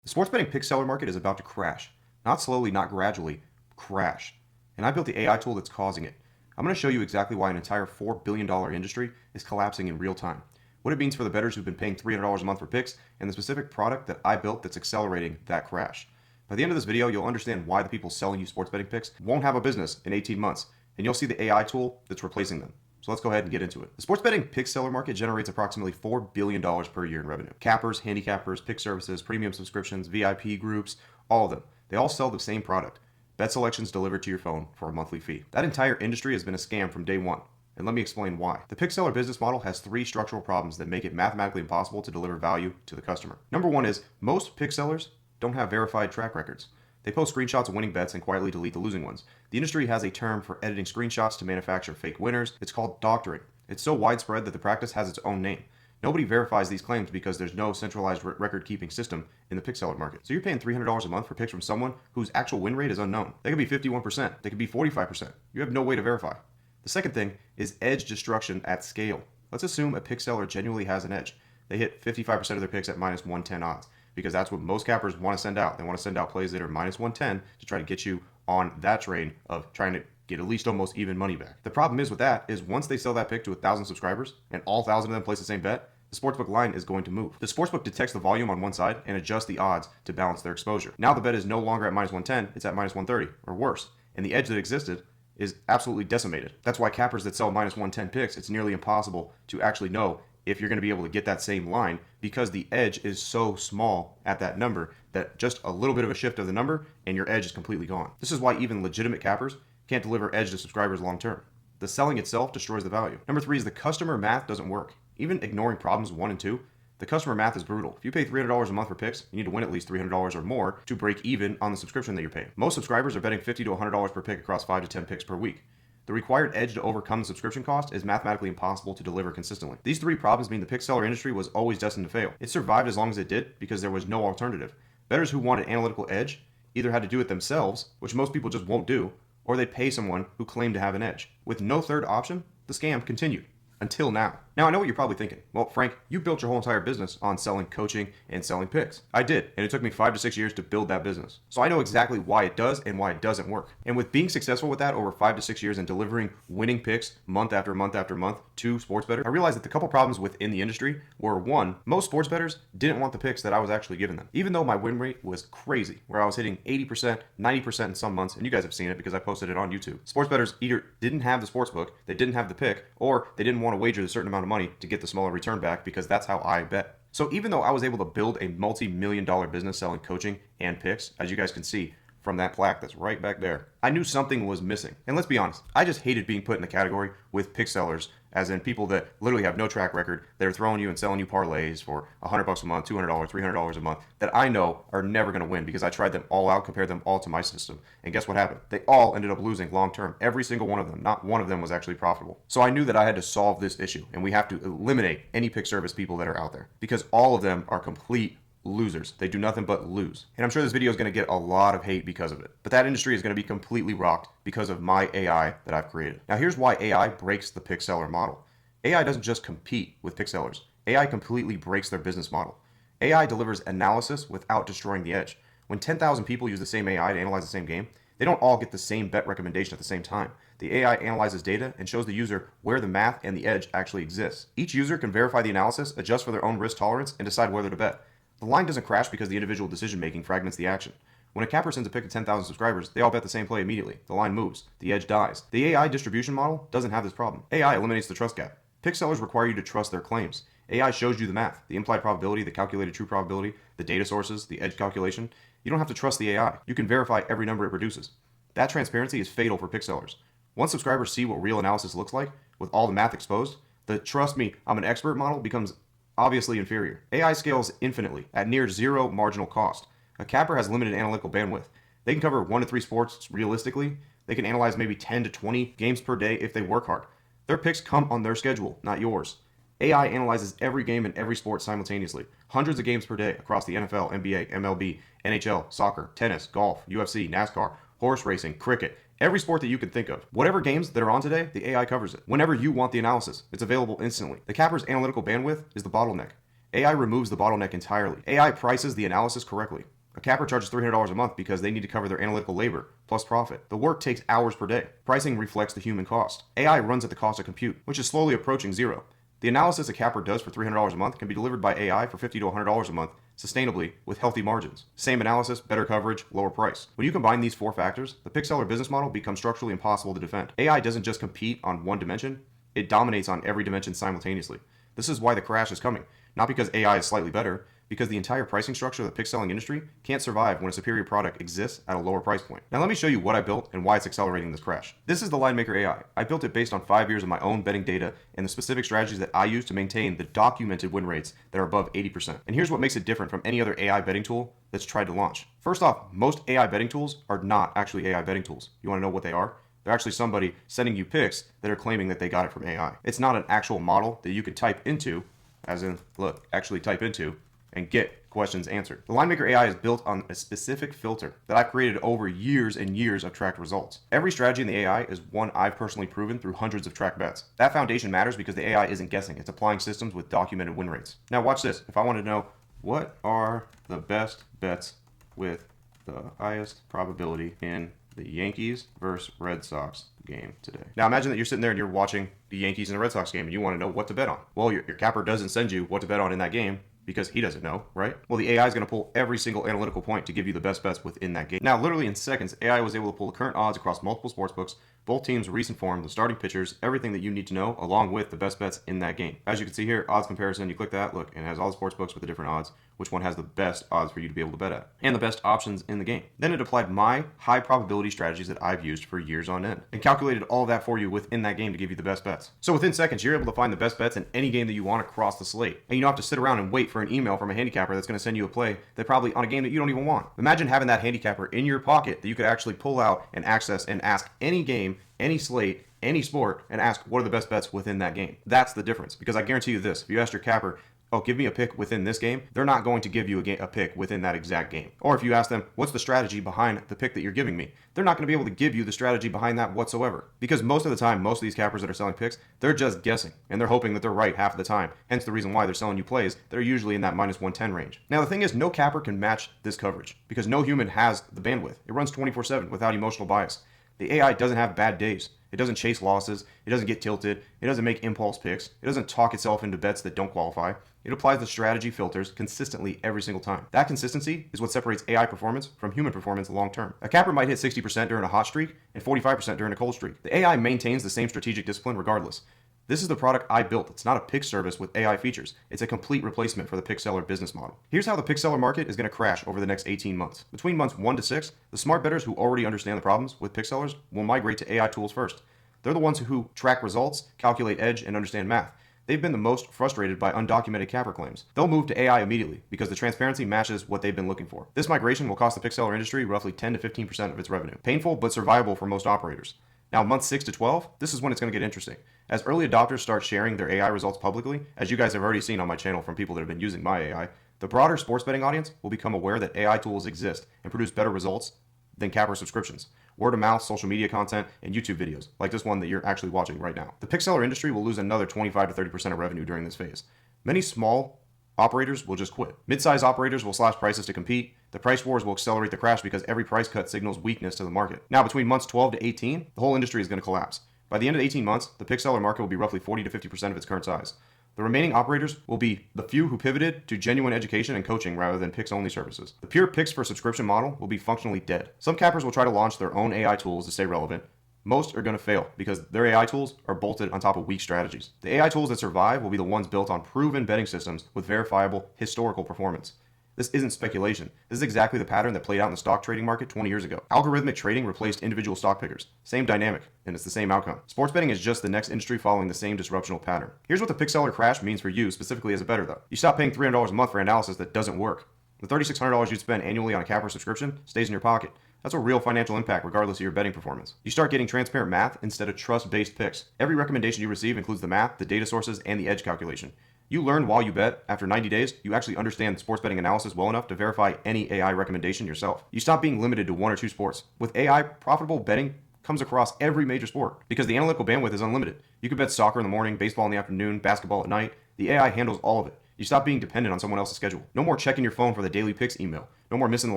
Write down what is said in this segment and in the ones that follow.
The sports betting pick seller market is about to crash. Not slowly, not gradually, crash. And I built the AI tool that's causing it. I'm going to show you exactly why an entire $4 billion industry is collapsing in real time, what it means for the bettors who've been paying $300 a month for picks, and the specific product that I built that's accelerating that crash. By the end of this video, you'll understand why the people selling you sports betting picks won't have a business in 18 months, and you'll see the AI tool that's replacing them. So let's go ahead and get into it. The sports betting pick seller market generates approximately $4 billion per year in revenue. Cappers, handicappers, pick services, premium subscriptions, VIP groups, all of them. They all sell the same product. Bet selections delivered to your phone for a monthly fee. That entire industry has been a scam from day one. And let me explain why. The pick seller business model has three structural problems that make it mathematically impossible to deliver value to the customer. Number one is most pick sellers don't have verified track records. They post screenshots of winning bets and quietly delete the losing ones. The industry has a term for editing screenshots to manufacture fake winners. It's called doctoring. It's so widespread that the practice has its own name. Nobody verifies these claims because there's no centralized record-keeping system in the pick seller market. So you're paying $300 a month for picks from someone whose actual win rate is unknown. They could be 51%. They could be 45%. You have no way to verify. The second thing is edge destruction at scale. Let's assume a pick seller genuinely has an edge. They hit 55% of their picks at minus 110 odds because that's what most cappers want to send out. They want to send out plays that are minus 110 to try to get you on that train of trying to get at least almost even money back. The problem is with that is once they sell that pick to 1,000 subscribers and all 1,000 of them place the same bet, the sportsbook line is going to move. The sportsbook detects the volume on one side and adjusts the odds to balance their exposure. Now the bet is no longer at minus 110, it's at minus 130 or worse. And the edge that existed is absolutely decimated. That's why cappers that sell minus 110 picks, it's nearly impossible to actually know if you're going to be able to get that same line because the edge is so small at that number that just a little bit of a shift of the number and your edge is completely gone. This is why even legitimate cappers can't deliver edge to subscribers long term. The selling itself destroys the value. Number three is the customer math doesn't work. Even ignoring problems 1 and 2, the customer math is brutal. If you pay $300 a month for picks, you need to win at least $300 or more to break even on the subscription that you're paying. Most subscribers are betting $50 to $100 per pick across 5 to 10 picks per week. The required edge to overcome the subscription cost is mathematically impossible to deliver consistently. These three problems mean the pick seller industry was always destined to fail. It survived as long as it did because there was no alternative. Bettors who wanted analytical edge either had to do it themselves, which most people just won't do, or they'd pay someone who claimed to have an edge. With no third option, the scam continued. Until now. Now, I know what you're probably thinking. Well, Frank, you built your whole entire business on selling coaching and selling picks. I did, and it took me 5 to 6 years to build that business. So I know exactly why it does and why it doesn't work. And with being successful with that over 5 to 6 years and delivering winning picks month after month after month to sports bettors, I realized that the couple problems within the industry were one, most sports bettors didn't want the picks that I was actually giving them. Even though my win rate was crazy, where I was hitting 80%, 90% in some months, and you guys have seen it because I posted it on YouTube. Sports bettors either didn't have the sports book, they didn't have the pick, or they didn't want to wager a certain amount of money to get the smaller return back because that's how I bet. So even though I was able to build a multi-million-dollar business selling coaching and picks, as you guys can see from that plaque that's right back there, I knew something was missing. And let's be honest, I just hated being put in the category with pick sellers, as in people that literally have no track record. They're throwing you and selling you parlays for $100 a month, $200, $300 a month that I know are never going to win because I tried them all out, compared them all to my system. And guess what happened? They all ended up losing long term. Every single one of them. Not one of them was actually profitable. So I knew that I had to solve this issue and we have to eliminate any pick service people that are out there because all of them are complete losers. They do nothing but lose. And I'm sure this video is going to get a lot of hate because of it. But that industry is going to be completely rocked because of my AI that I've created. Now here's why AI breaks the pick seller model. AI doesn't just compete with pick sellers. AI completely breaks their business model. AI delivers analysis without destroying the edge. When 10,000 people use the same AI to analyze the same game, they don't all get the same bet recommendation at the same time. The AI analyzes data and shows the user where the math and the edge actually exists. Each user can verify the analysis, adjust for their own risk tolerance, and decide whether to bet. The line doesn't crash because the individual decision-making fragments the action. When a capper sends a pick to 10,000 subscribers, they all bet the same play immediately. The line moves. The edge dies. The AI distribution model doesn't have this problem. AI eliminates the trust gap. Pick sellers require you to trust their claims. AI shows you the math, the implied probability, the calculated true probability, the data sources, the edge calculation. You don't have to trust the AI. You can verify every number it produces. That transparency is fatal for pick sellers. Once subscribers see what real analysis looks like, with all the math exposed, the trust me, I'm an expert model becomes obviously inferior. AI scales infinitely at near zero marginal cost. A capper has limited analytical bandwidth. They can cover 1 to 3 sports realistically. They can analyze maybe 10 to 20 games per day if they work hard. Their picks come on their schedule, not yours. AI analyzes every game in every sport simultaneously. Hundreds of games per day across the NFL, NBA, MLB, NHL, soccer, tennis, golf, UFC, NASCAR, horse racing, cricket, every sport that you can think of. Whatever games that are on today, the AI covers it. Whenever you want the analysis, it's available instantly. The capper's analytical bandwidth is the bottleneck. AI removes the bottleneck entirely. AI prices the analysis correctly. A capper charges $300 a month because they need to cover their analytical labor, plus profit. The work takes hours per day. Pricing reflects the human cost. AI runs at the cost of compute, which is slowly approaching zero. The analysis a capper does for $300 a month can be delivered by AI for $50 to $100 a month, sustainably, with healthy margins. Same analysis, better coverage, lower price. When you combine these four factors, the pick seller business model becomes structurally impossible to defend. AI doesn't just compete on one dimension, it dominates on every dimension simultaneously. This is why the crash is coming. Not because AI is slightly better, because the entire pricing structure of the pick selling industry can't survive when a superior product exists at a lower price point. Now let me show you what I built and why it's accelerating this crash. This is the Linemaker AI. I built it based on 5 years of my own betting data and the specific strategies that I use to maintain the documented win rates that are above 80%. And here's what makes it different from any other AI betting tool that's tried to launch. First off, most AI betting tools are not actually AI betting tools. You want to know what they are? They're actually somebody sending you picks that are claiming that they got it from AI. It's not an actual model that you could type into, as in, look, actually type into, and get questions answered. The Linemaker AI is built on a specific filter that I've created over years and years of tracked results. Every strategy in the AI is one I've personally proven through hundreds of tracked bets. That foundation matters because the AI isn't guessing, it's applying systems with documented win rates. Now watch this. If I want to know what are the best bets with the highest probability in the Yankees versus Red Sox game today. Now imagine that you're sitting there and you're watching the Yankees and the Red Sox game and you want to know what to bet on. Well, your capper doesn't send you what to bet on in that game because he doesn't know, right? Well, the AI is going to pull every single analytical point to give you the best bets within that game. Now, literally in seconds, AI was able to pull the current odds across multiple sportsbooks, both teams' recent form, the starting pitchers, everything that you need to know, along with the best bets in that game. As you can see here, odds comparison, you click that, look, and it has all the sportsbooks with the different odds, which one has the best odds for you to be able to bet at, and the best options in the game. Then it applied my high probability strategies that I've used for years on end, and calculated all that for you within that game to give you the best bets. So within seconds, you're able to find the best bets in any game that you want across the slate, and you don't have to sit around and wait for an email from a handicapper that's going to send you a play that probably on a game that you don't even want. Imagine having that handicapper in your pocket that you could actually pull out and access and ask any game, any slate, any sport, and ask what are the best bets within that game. That's the difference, because I guarantee you this, if you ask your capper, oh, give me a pick within this game, they're not going to give you a pick within that exact game. Or if you ask them, what's the strategy behind the pick that you're giving me? They're not going to be able to give you the strategy behind that whatsoever. Because most of the time, most of these cappers that are selling picks, they're just guessing, and they're hoping that they're right half of the time. Hence the reason why they're selling you plays that are usually in that minus 110 range. Now the thing is, no capper can match this coverage, because no human has the bandwidth. It runs 24/7 without emotional bias. The AI doesn't have bad days. It doesn't chase losses. It doesn't get tilted. It doesn't make impulse picks. It doesn't talk itself into bets that don't qualify. It applies the strategy filters consistently every single time. That consistency is what separates AI performance from human performance long term. A capper might hit 60% during a hot streak and 45% during a cold streak. The AI maintains the same strategic discipline regardless. This is the product I built. It's not a pick service with AI features. It's a complete replacement for the pick seller business model. Here's how the pick seller market is going to crash over the next 18 months. Between months 1 to 6, the smart bettors who already understand the problems with pick sellers will migrate to AI tools first. They're the ones who track results, calculate edge, and understand math. They've been the most frustrated by undocumented capper claims. They'll move to AI immediately because the transparency matches what they've been looking for. This migration will cost the pick seller industry roughly 10 to 15% of its revenue. Painful but survivable for most operators. Now, months 6 to 12, this is when it's going to get interesting. As early adopters start sharing their AI results publicly, as you guys have already seen on my channel from people that have been using my AI, the broader sports betting audience will become aware that AI tools exist and produce better results than capper subscriptions. Word of mouth, social media content, and YouTube videos, like this one that you're actually watching right now. The pick seller industry will lose another 25 to 30% of revenue during this phase. Many small operators will just quit. Mid-size operators will slash prices to compete. The price wars will accelerate the crash because every price cut signals weakness to the market. Now, between months 12 to 18, the whole industry is going to collapse. By the end of 18 months, the pick seller market will be roughly 40 to 50% of its current size. The remaining operators will be the few who pivoted to genuine education and coaching rather than picks-only services. The pure picks for subscription model will be functionally dead. Some cappers will try to launch their own AI tools to stay relevant. Most are going to fail because their AI tools are bolted on top of weak strategies. The AI tools that survive will be the ones built on proven betting systems with verifiable historical performance. This isn't speculation. This is exactly the pattern that played out in the stock trading market 20 years ago. Algorithmic trading replaced individual stock pickers. Same dynamic, and it's the same outcome. Sports betting is just the next industry following the same disruptional pattern. Here's what the pick seller crash means for you, specifically as a bettor though. You stop paying $300 a month for analysis that doesn't work. The $3,600 you'd spend annually on a capper subscription stays in your pocket. That's a real financial impact regardless of your betting performance. You start getting transparent math instead of trust-based picks. Every recommendation you receive includes the math, the data sources, and the edge calculation. You learn while you bet. After 90 days, you actually understand sports betting analysis well enough to verify any AI recommendation yourself. You stop being limited to one or two sports. With AI, profitable betting comes across every major sport because the analytical bandwidth is unlimited. You can bet soccer in the morning, baseball in the afternoon, basketball at night. The AI handles all of it. You stop being dependent on someone else's schedule. No more checking your phone for the daily picks email. No more missing the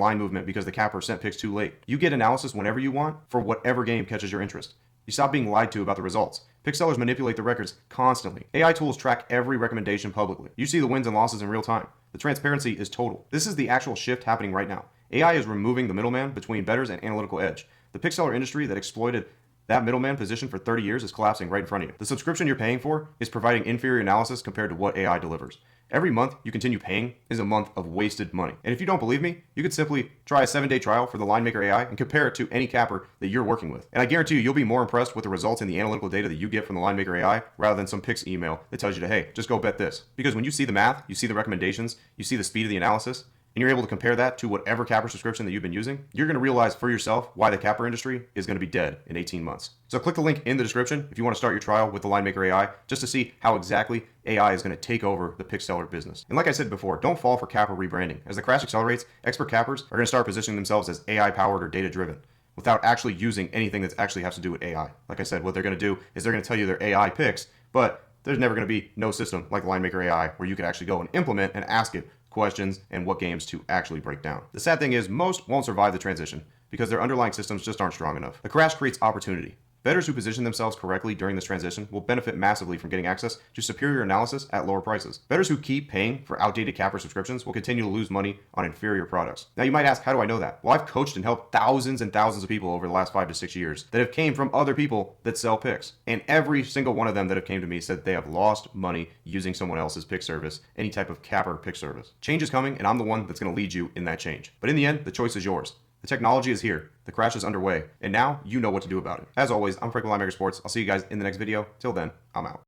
line movement because the capper sent picks too late. You get analysis whenever you want for whatever game catches your interest. You stop being lied to about the results. Pick sellers manipulate the records constantly. AI tools track every recommendation publicly. You see the wins and losses in real time. The transparency is total. This is the actual shift happening right now. AI is removing the middleman between bettors and analytical edge. The pick seller industry that exploited that middleman position for 30 years is collapsing right in front of you. The subscription you're paying for is providing inferior analysis compared to what AI delivers. Every month you continue paying is a month of wasted money. And if you don't believe me, you could simply try a 7-day trial for the Linemaker AI and compare it to any capper that you're working with. And I guarantee you'll be more impressed with the results and the analytical data that you get from the Linemaker AI rather than some picks email that tells you to, hey, just go bet this. Because when you see the math, you see the recommendations, you see the speed of the analysis, and you're able to compare that to whatever capper subscription that you've been using, you're going to realize for yourself why the capper industry is going to be dead in 18 months. So click the link in the description if you want to start your trial with the Linemaker AI just to see how exactly AI is going to take over the pick seller business. And like I said before, don't fall for capper rebranding. As the crash accelerates, expert cappers are going to start positioning themselves as AI powered or data driven without actually using anything that actually has to do with AI. Like I said, what they're going to do is they're going to tell you their AI picks, but there's never going to be no system like the Linemaker AI where you can actually go and implement and ask it questions and what games to actually break down. The sad thing is most won't survive the transition because their underlying systems just aren't strong enough. The crash creates opportunity. Bettors who position themselves correctly during this transition will benefit massively from getting access to superior analysis at lower prices. Bettors who keep paying for outdated capper subscriptions will continue to lose money on inferior products. Now you might ask, how do I know that? Well, I've coached and helped thousands and thousands of people over the last 5 to 6 years that have came from other people that sell picks. And every single one of them that have came to me said they have lost money using someone else's pick service, any type of capper pick service. Change is coming and I'm the one that's going to lead you in that change. But in the end, the choice is yours. The technology is here, the crash is underway, and now you know what to do about it. As always, I'm Frank with Linemaker Sports. I'll see you guys in the next video. Till then, I'm out.